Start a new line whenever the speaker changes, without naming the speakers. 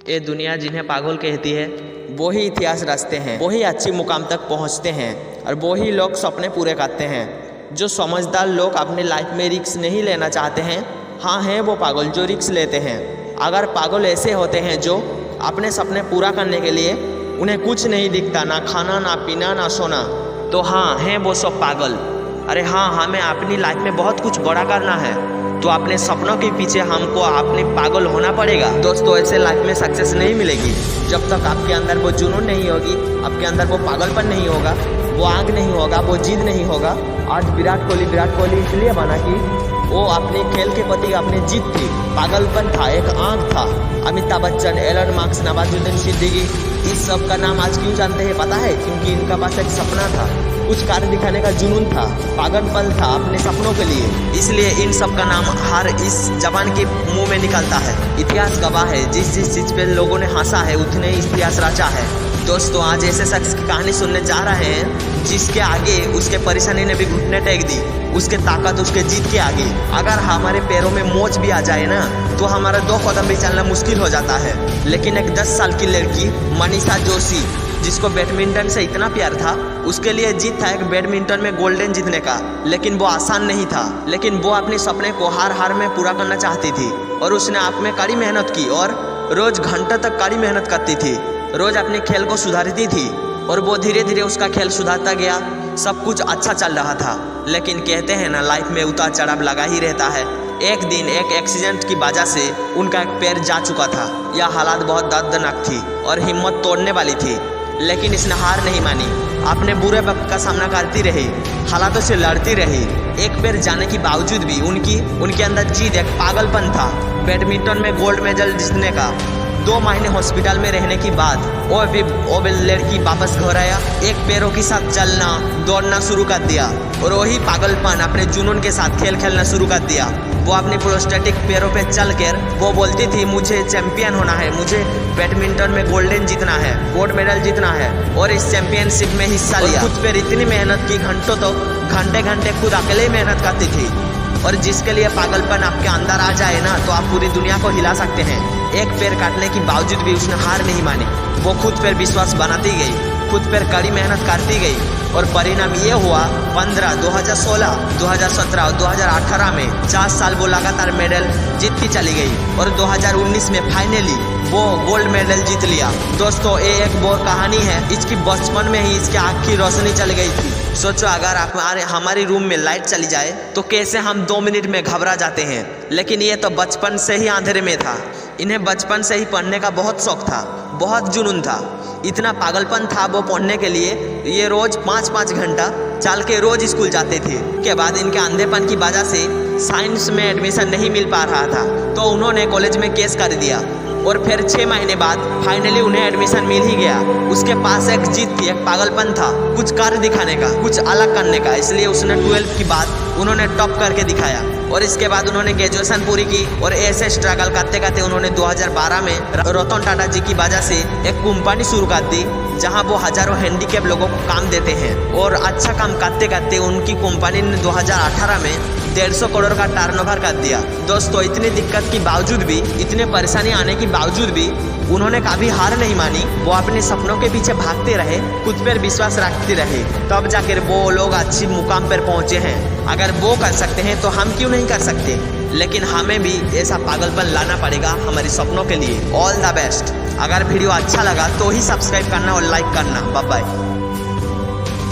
ये दुनिया जिन्हें पागल कहती है वो ही इतिहास रचते हैं, वो ही अच्छी मुकाम तक पहुंचते हैं और वो ही लोग सपने पूरे करते हैं। जो समझदार लोग अपने लाइफ में रिस्क नहीं लेना चाहते हैं, हाँ हैं वो पागल जो रिस्क लेते हैं। अगर पागल ऐसे होते हैं जो अपने सपने पूरा करने के लिए उन्हें कुछ नहीं दिखता, ना खाना ना पीना ना सोना, तो हाँ हैं वो सब पागल। अरे हाँ, हमें अपनी लाइफ में बहुत कुछ बड़ा करना है तो अपने सपनों के पीछे हमको अपने पागल होना पड़ेगा। दोस्तों, ऐसे लाइफ में सक्सेस नहीं मिलेगी जब तक आपके अंदर वो जुनून नहीं होगी, आपके अंदर वो पागलपन नहीं होगा, वो आग नहीं होगा, वो जिद नहीं होगा। आज विराट कोहली इसलिए बना कि वो अपने खेल के प्रति अपनी जिद थी, पागलपन था, एक आग था। अमिताभ बच्चन, एलन मार्क्स, नवाजुद्दीन सिद्दीकी, इस सब का नाम आज क्यों जानते हैं पता है? क्योंकि इनका पास एक सपना था, कुछ कार्य दिखाने का जुनून था, पागलपन था अपने सपनों के लिए। इसलिए इन सब का नाम हर इस जवान के मुंह में निकलता है। इतिहास गवाह है, जिस चीज पे लोगों ने हंसा है उतने इतिहास रचा है। दोस्तों, आज ऐसे शख्स की कहानी सुनने जा रहे हैं जिसके आगे उसके परेशानी ने भी घुटने टेक दी, उसके ताकत उसके जीत के आगे। अगर हमारे पैरों में मोच भी आ जाए ना तो हमारा 2 कदम भी चलना मुश्किल हो जाता है। लेकिन एक 10 साल की लड़की मनीषा जोशी, जिसको बैडमिंटन से इतना प्यार था, उसके लिए जीत था एक बैडमिंटन में गोल्डन जीतने का। लेकिन वो आसान नहीं था, लेकिन वो अपने सपने को हार हार में पूरा करना चाहती थी और उसने आप में कड़ी मेहनत की और रोज घंटों तक कड़ी मेहनत करती थी, रोज अपने खेल को सुधारती थी और वो धीरे धीरे उसका खेल सुधारता गया। सब कुछ अच्छा चल रहा था, लेकिन कहते हैं ना, लाइफ में उतार चढ़ाव लगा ही रहता है। एक दिन एक एक्सीडेंट की वजह से उनका एक पैर जा चुका था। यह हालात बहुत दर्दनाक थी और हिम्मत तोड़ने वाली थी, लेकिन इसने हार नहीं मानी, अपने बुरे वक्त का सामना करती रही, हालातों से लड़ती रही। एक पैर जाने के बावजूद भी उनके अंदर जिद, एक पागलपन था बैडमिंटन में गोल्ड मेडल जीतने का। 2 महीने हॉस्पिटल में रहने के बाद वो लड़की वापस घर आया, एक पैरों के साथ चलना दौड़ना शुरू कर दिया और वही पागलपन अपने जुनून के साथ खेल खेलना शुरू कर दिया। वो अपने प्रोस्टेटिक पैरों पे चलकर वो बोलती थी, मुझे चैंपियन होना है, मुझे बैडमिंटन में गोल्डन जीतना है, गोल्ड मेडल जीतना है। और इस चैंपियनशिप में हिस्सा लिया। खुद पर इतनी मेहनत की, घंटों तो घंटे खुद अकेले मेहनत करती थी। और जिसके लिए पागलपन आपके अंदर आ जाए ना तो आप पूरी दुनिया को हिला सकते हैं। एक पैर काटने के बावजूद भी उसने हार नहीं मानी, वो खुद पर विश्वास बनाती गई, खुद पर कड़ी मेहनत करती गई और परिणाम ये हुआ 15, 2016, 2017 और 2018 में 4 साल वो लगातार मेडल जीतती चली गई और 2019 में फाइनली वो गोल्ड मेडल जीत लिया। दोस्तों, ये एक वो कहानी है, इसकी बचपन में ही इसकी आँख की रोशनी चली गई थी। सोचो, अगर हमारी रूम में लाइट चली जाए तो कैसे हम 2 मिनट में घबरा जाते हैं। लेकिन ये तो बचपन से ही अंधेरे में था। इन्हें बचपन से ही पढ़ने का बहुत शौक था, बहुत जुनून था, इतना पागलपन था वो पढ़ने के लिए। ये रोज 5-5 घंटा चल के रोज स्कूल जाते थे। के बाद इनके अंधेपन की वजह से साइंस में एडमिशन नहीं मिल पा रहा था तो उन्होंने कॉलेज में केस कर दिया और फिर 6 महीने बाद फाइनली उन्हें एडमिशन मिल ही गया। उसके पास एक जिद थी, एक पागलपन था, कुछ कार्य दिखाने का, कुछ अलग करने का। इसलिए उसने 12th की बाद उन्होंने टॉप करके दिखाया और इसके बाद उन्होंने ग्रेजुएशन पूरी की और ऐसे स्ट्रगल करते करते उन्होंने 2012 में रतन टाटा जी की वजह से एक कंपनी शुरू कर दी जहां वो हजारों हैंडीकैप लोगों को काम देते हैं। और अच्छा काम करते करते उनकी कंपनी ने 2018 में 150 करोड़ का टर्नओवर कर दिया। दोस्तों, इतनी दिक्कत के बावजूद भी, इतने परेशानी आने के बावजूद भी उन्होंने कभी हार नहीं मानी। वो अपने सपनों के पीछे भागते रहे, खुद पर विश्वास रखते रहे, तब जाकर वो लोग अच्छी मुकाम पर पहुंचे हैं। अगर वो कर सकते हैं तो हम क्यों नहीं कर सकते? लेकिन हमें भी ऐसा पागलपन लाना पड़ेगा हमारे सपनों के लिए। All the best. अगर वीडियो अच्छा लगा तो ही सब्सक्राइब करना और लाइक करना। Bye bye.